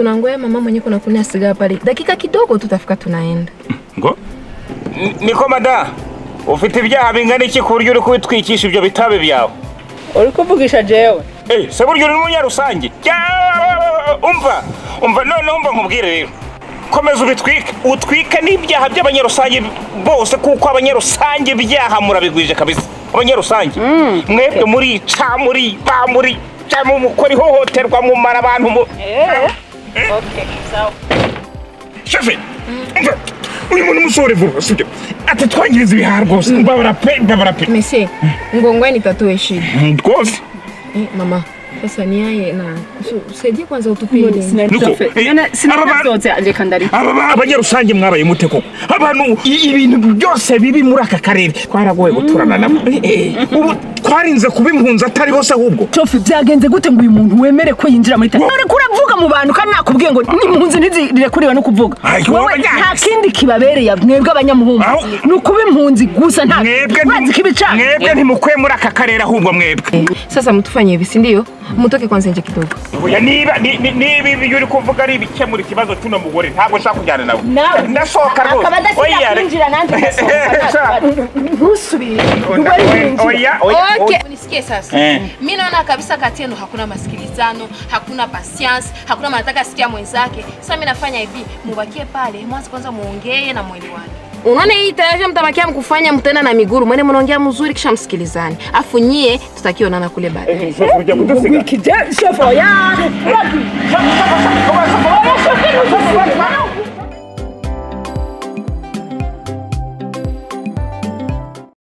tunangoja mama mwenye kuna kunia sigara pale. Dakika kidogo tutafika tunaenda. Ngo? Niko mada. Ufite ibyaha bingana iki ku buryo uri kubitwikisha ibyo bitabe byawe? Uri kuvugisha jewe. Se buryo uri munyarusange. Umva none nkubwire rero. Komeza utwike n'ibyaha by'abanyarusange bose kuko abanyarusange ibyaha murabigwije kabisa. Abanyarusange. Mwebwe muri cyangwa mukora ihohoterwa mu mara abantu Okay, sawa. Shefe. Uyu muntu musore vuba sibyo. Ati twangiriza ibihaha rwose. Mbabara pe. Monsieur, ngongwe ni tatu shida. Rwose. Mama. Sasa ni yeye na usaidie kwanza utupie. Sinabyoze aje kandari. Abanyarusange mwabaye mute koko. Abantu ibintu byose bibi muri aka karere twaragoye guturana nabo. Ubu twarinze kubimpunza atari bose ahubwo. Shofi byagenze gute ngo uyu muntu wemere ko yinjira muri tatu. Uri kuravuga mu bantu kandi nakubwiye ngo nimpunzi ntizire kuriwe no kuvuga. Nta kindi kibabereye mwebwe abanyamuhumbu. Nukuba impunzi gusa nta. Mwebwe ntimukwe muri aka karere ahubwo mwebwe. Sasa mtufanye hivi si ndio? Mutoke kwanza nje kidogo. Oya niba ibi uri kuvuga ari bikemura ikibazo tuno mugore ntabwo nshaka kujyana nawe. Ndasohoka rwose. Oya kwinjira nanjye ndasohoka. Ntusubire. Oya. Okay. Unisikie sasa. Mimi naona kabisa kati yenu hakuna masikilizano, hakuna patience, hakuna mnataka sikia mwenzake. Sasa mimi nafanya hivi, mubakie pale, mwanzo kwanza muongee na mwelewane. Unaona hii tayari mtabakia mkufanya mtenda na miguru, mwene mnaongea mzuri kisha msikilizane. Afu nyie tutakionana kule baadaye. Shofu ya.